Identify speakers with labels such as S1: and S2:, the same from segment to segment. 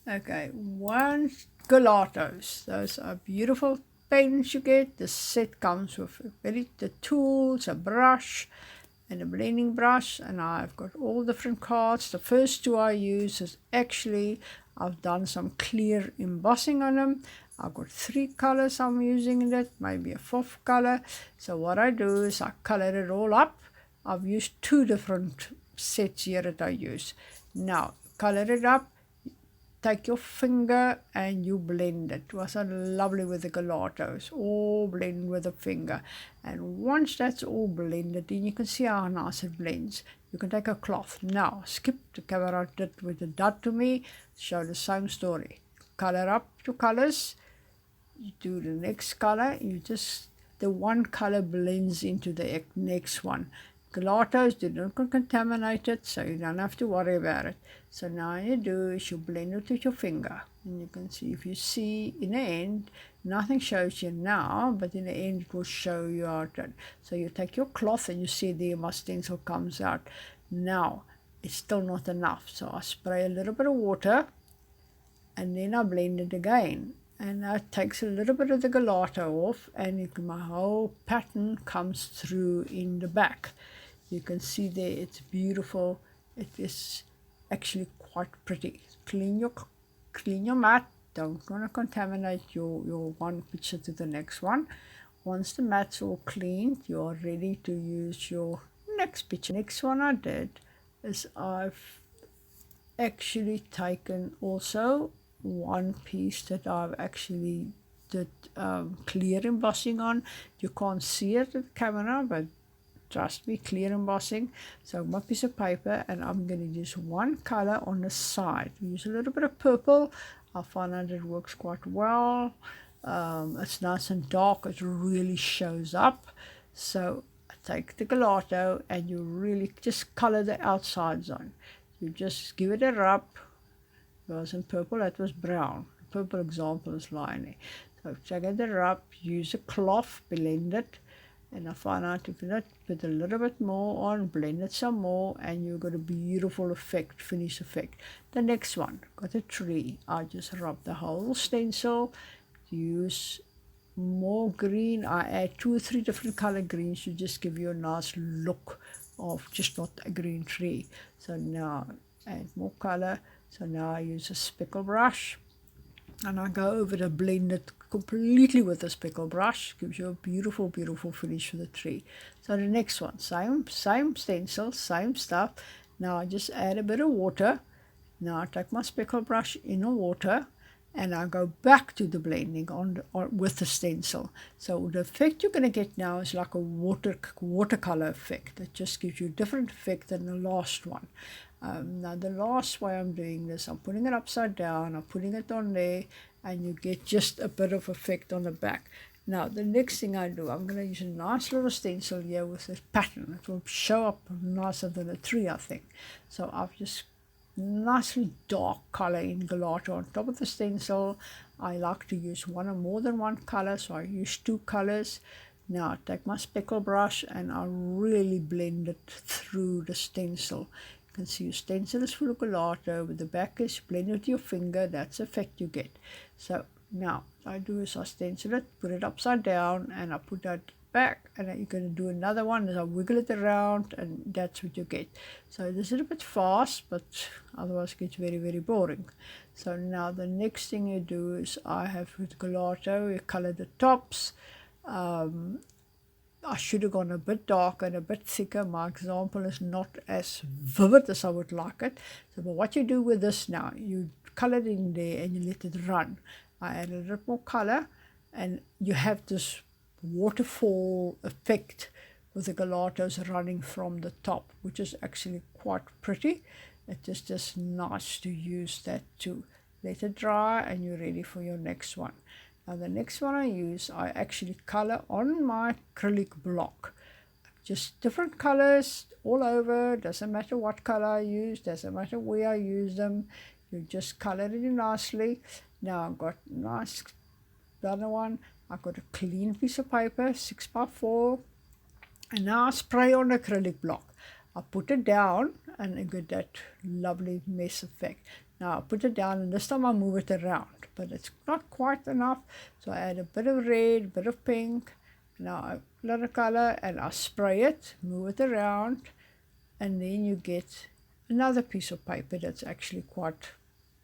S1: Okay, one Gelatos. Those are beautiful paints you get. The set comes with the tools, a brush, and a blending brush, and I've got all different cards. The first two I use is actually I've done some clear embossing on them. I've got 3 colors I'm using in it, maybe a 4th color. So what I do is I color it all up. I've used 2 different sets here that I use. Now color it up, take your finger and you blend it. Wasn't lovely with the gelatos, all blend with the finger. And once that's all blended, then you can see how nice it blends. You can take a cloth. Now, skip the camera did with the dot to me, show the same story. Color up your colors, you do the next color, you just, the one color blends into the next one. Gelatos do not contaminate it, so you don't have to worry about it. So now you do is you blend it with your finger, and you can see, if you see in the end, nothing shows you now, but in the end it will show you how it. So you take your cloth and you see there my stencil comes out. Now it's still not enough, so I spray a little bit of water and then I blend it again, and that takes a little bit of the gelato off, and my whole pattern comes through in the back. You can see there it's beautiful. It is actually quite pretty. Clean your mat. Don't want to contaminate your one picture to the next one. Once the mat's all cleaned, you're ready to use your next picture. Next one I did is I've actually taken also one piece that I've actually did clear embossing on. You can't see it at the camera, but trust me, clear embossing. So my piece of paper, and I'm going to use one color on the side. Use a little bit of purple. I find that it works quite well. It's nice and dark. It really shows up. So I take the gelato and you really just color the outsides on. You just give it a rub. It wasn't purple, that was brown. The purple example is lying there. So check it up, use a cloth, blend it, and I find out if you not put a little bit more on, blend it some more, and you've got a beautiful effect, finish effect. The next one, got a tree. I just rub the whole stencil, use more green. I add 2 or 3 different color greens to just give you a nice look of just not a green tree. So now add more color. So now I use a speckle brush and I go over to blend it completely with a speckle brush. Gives you a beautiful, beautiful finish for the tree. So the next one, same stencil, same stuff. Now I just add a bit of water. Now I take my speckle brush in the water and I go back to the blending with the stencil. So the effect you're going to get now is like a watercolor effect. It just gives you a different effect than the last one. Now the last way I'm doing this, I'm putting it upside down, I'm putting it on there, and you get just a bit of effect on the back. Now the next thing I do, I'm going to use a nice little stencil here with this pattern. It will show up nicer than a tree, I think. So I've just nicely dark color in gelato on top of the stencil. I like to use one or more than one color, so I use 2 colors. Now I take my speckle brush and I really blend it through the stencil. You can see your stencil is full of gelato, with the back is blend with your finger. That's the effect you get. So now what I do is I stencil it, put it upside down, and I put that back, and then you're going to do another one as I wiggle it around, and that's what you get. So this is a bit fast, but otherwise it gets very, very boring. So now the next thing you do is I have with gelato, you color the tops. I should have gone a bit darker and a bit thicker. My example is not as vivid as I would like it. So but what you do with this now, you color it in there and you let it run. I add a little more color, and you have this waterfall effect with the gelatos running from the top, which is actually quite pretty. It is just nice to use that too. Let it dry and you're ready for your next one. Now the next one I use, I actually color on my acrylic block. Just different colors all over. Doesn't matter what color I use, doesn't matter where I use them. You just color it in nicely. Now I've got nice another one. I've got a clean piece of paper, 6x4, and now I spray on the acrylic block. I put it down and I get that lovely mess effect. Now I put it down, and this time I move it around, but it's not quite enough, so I add a bit of red, a bit of pink. Now I let it color, and I spray it, move it around, and then you get another piece of paper that's actually quite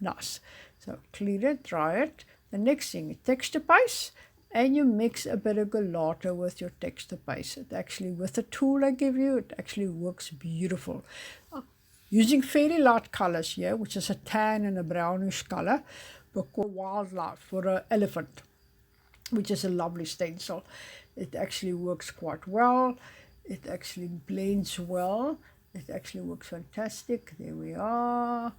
S1: nice. So clean it, dry it. The next thing, texture paste, and you mix a bit of gelato with your texture paste. It actually, with the tool I give you, it actually works beautiful. Using fairly light colors here, which is a tan and a brownish color, for wildlife, for an elephant, which is a lovely stencil. It actually works quite well. It actually blends well. It actually works fantastic. There we are.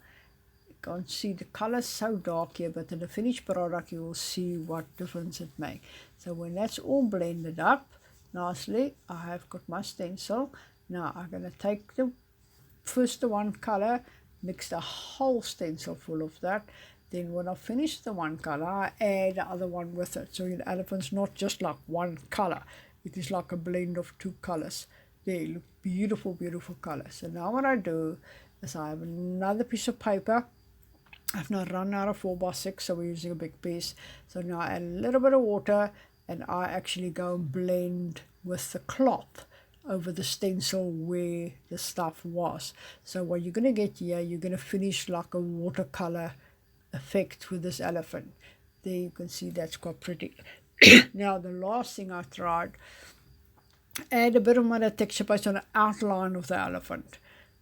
S1: You can't see the color so dark here, but in the finished product you will see what difference it makes. So when that's all blended up nicely, I have got my stencil. Now I'm going to take the one color, mix the whole stencil full of that. Then when I finish the one color, I add the other one with it. So the elephant's not just like one color. It is like a blend of two colors. They look beautiful, beautiful colors. So now what I do is I have another piece of paper. I've now run out of 4x6, so we're using a big piece. So now I add a little bit of water, and I actually go and blend with the cloth over the stencil where the stuff was. So what you're going to get here, you're going to finish like a watercolor effect with this elephant. There you can see that's quite pretty. Now the last thing I tried, add a bit of my texture paste on the outline of the elephant.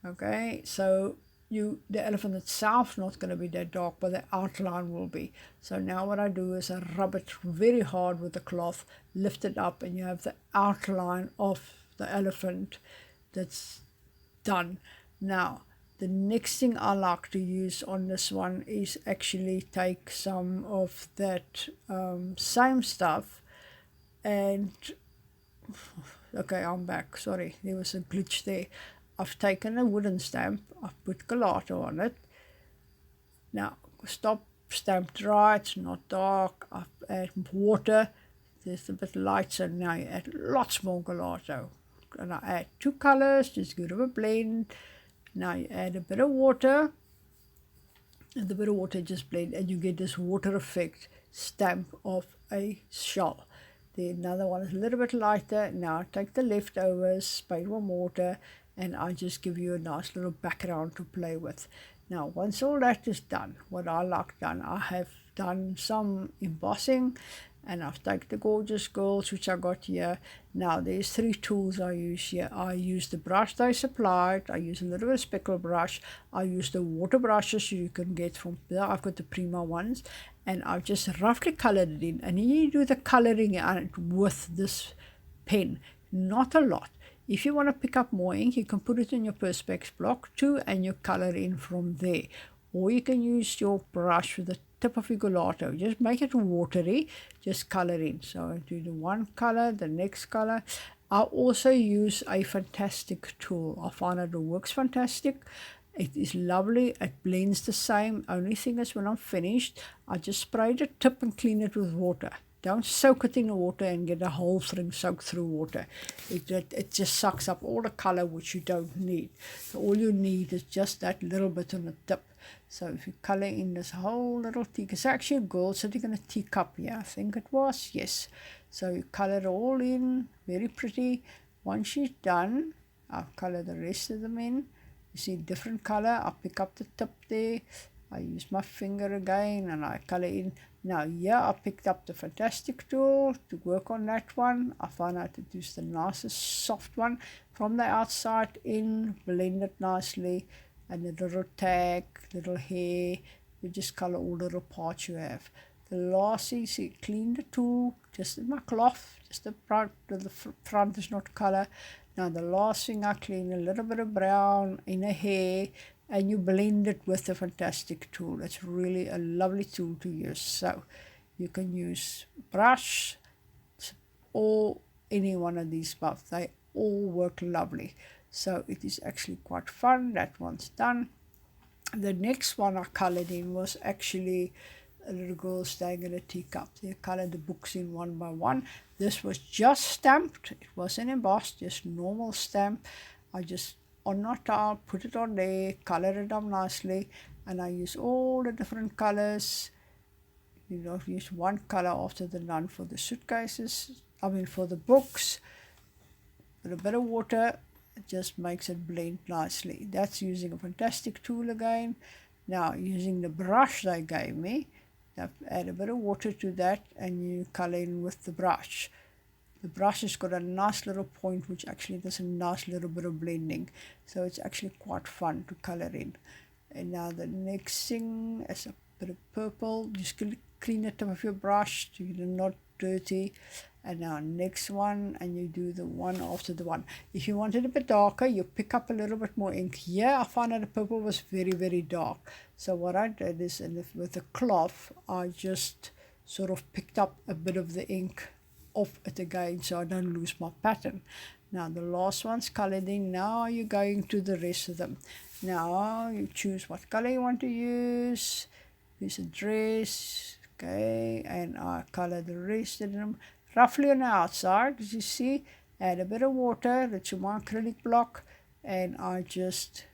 S1: Okay, so the elephant itself not going to be that dark, but the outline will be. So now what I do is I rub it very hard with the cloth, lift it up, and you have the outline of the elephant that's done. Now the next thing I like to use on this one is actually take some of that same stuff and okay, I'm back, sorry, there was a glitch there. I've taken a wooden stamp, I've put gelato on it. Now stop, stamp dry, it's not dark. I've added water, there's a bit light, so now you add lots more gelato. And I add two colors, just give it a blend. Now you add a bit of water, and the bit of water just blend, and you get this water effect stamp of a shell. Then another one is a little bit lighter. Now I take the leftovers, spray one water, and I just give you a nice little background to play with. Now once all that is done, what I like done, I have done some embossing, and I've taken the gorgeous girls which I got here. Now there's three tools I use here. I use the brush they supplied, I use a little bit of speckle brush, I use the water brushes you can get from there. I've got the Prima ones, and I've just roughly colored it in. And you do the coloring with this pen, not a lot. If you want to pick up more ink, you can put it in your Perspex block too, and you color in from there. Or you can use your brush with the tip of your gelato. Just make it watery, just color in. So I do the one color, the next color. I also use a fantastic tool. I find it works fantastic. It is lovely. It blends the same. Only thing is when I'm finished, I just spray the tip and clean it with water. Don't soak it in the water and get the whole thing soaked through water. It just sucks up all the color which you don't need. So all you need is just that little bit on the tip. So if you color in this whole little tea, it's actually a girl sitting in a teacup here, I think it was, yes. So you color it all in, very pretty. Once she's done, I'll color the rest of them in. You see different color, I'll pick up the tip there. I use my finger again and I color in. Now here I picked up the fantastic tool to work on that one. I found out to use the nicest soft one from the outside in, blend it nicely, and the little tag, little hair, you just color all the little parts you have. The last thing, see, clean the tool, just in my cloth, just the front is not color. Now the last thing I clean a little bit of brown in the hair, and you blend it with the fantastic tool. It's really a lovely tool to use. So you can use brush or any one of these buffs. They all work lovely. So it is actually quite fun. That one's done. The next one I colored in was actually a little girl staying in a teacup. They colored the books in one by one. This was just stamped. It wasn't embossed, just normal stamp. I just on our towel, put it on there, color it up nicely, and I use all the different colors. You don't use one color after the none for the suitcases, I mean for the books. With a bit of water, it just makes it blend nicely. That's using a fantastic tool again. Now using the brush they gave me, add a bit of water to that and you color in with the brush. The brush has got a nice little point which actually does a nice little bit of blending, so it's actually quite fun to color in. And now the next thing is a bit of purple. Just clean it up with your brush so you're not dirty. And now next one, and you do the one after the one. If you want it a bit darker, you pick up a little bit more ink. Here I found that the purple was very, very dark. So what I did is with the cloth, I just sort of picked up a bit of the ink off it again so I don't lose my pattern. Now the last one's colored in. Now you're going to the rest of them. Now you choose what color you want to use. Use a dress, okay, and I color the rest of them roughly on the outside, as you see. Add a bit of water, that's my acrylic block, and I just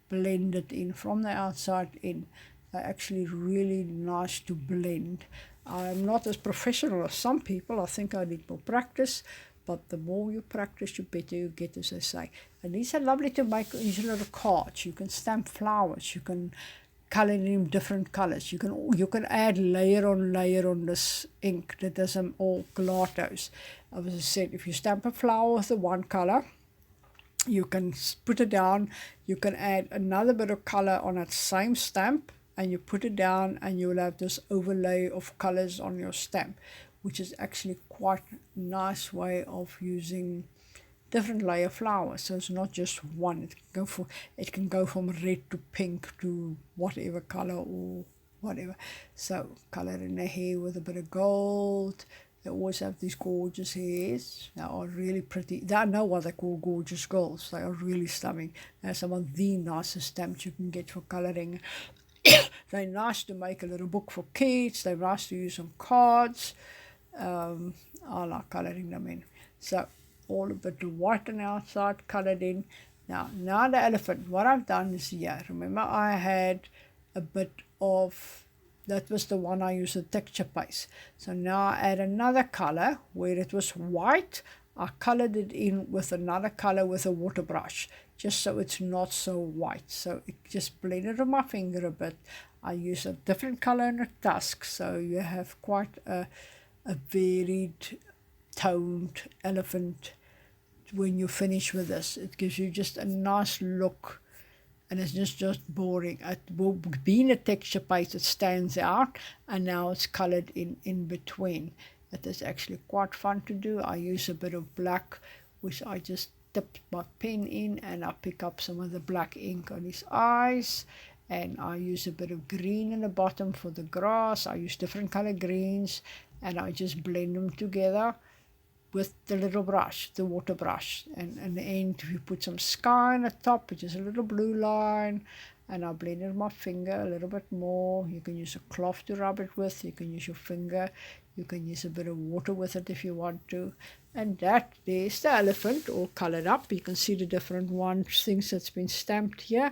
S1: blend it in from the outside in. They're actually really nice to blend. I'm not as professional as some people. I think I need more practice, but the more you practice, the better you get, as I say. And these are lovely to make these little cards. You can stamp flowers. You can color in different colors. You can add layer on this ink that does them all gelatos. As I said, if you stamp a flower with the one color, you can put it down. You can add another bit of color on that same stamp, and you put it down, and you'll have this overlay of colors on your stamp, which is actually quite a nice way of using different layer flowers. So it's not just one. It can go from red to pink to whatever color or whatever. So color in the hair with a bit of gold. They always have these gorgeous hairs. They are really pretty. I know what they call gorgeous girls. They are really stunning. They're some of the nicest stamps you can get for coloring. They're nice to make a little book for kids. They're nice to use on cards. I like coloring them in. So all a bit of white on the outside colored in. Now the elephant, what I've done is here. Remember I had a bit of, that was the one I used, the texture paste. So now I add another color where it was white. I colored it in with another color with a water brush, just so it's not so white. So it just blended on my finger a bit. I use a different color in the tusk, so you have quite a varied toned elephant when you finish with this. It gives you just a nice look, and it's just boring. It will be in a texture paste, it stands out, and now it's colored in between. It is actually quite fun to do. I use a bit of black, which I just dip my pen in, and I pick up some of the black ink on his eyes, and I use a bit of green in the bottom for the grass. I use different color greens, and I just blend them together with the little brush, the water brush. And in the end, you put some sky on the top, which is a little blue line, and I blend it with my finger a little bit more. You can use a cloth to rub it with. You can use your finger. You can use a bit of water with it if you want to. And there's the elephant all colored up. You can see the different things that's been stamped here.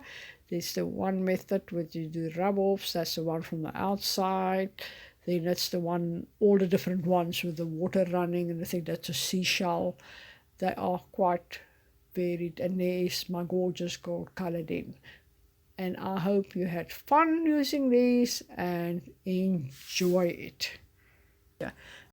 S1: There's the one method where you do rub-offs. That's the one from the outside. Then that's the one, all the different ones with the water running, and I think that's a seashell. They are quite varied, and there's my gorgeous gold colored in. And I hope you had fun using these and enjoy it. Yeah.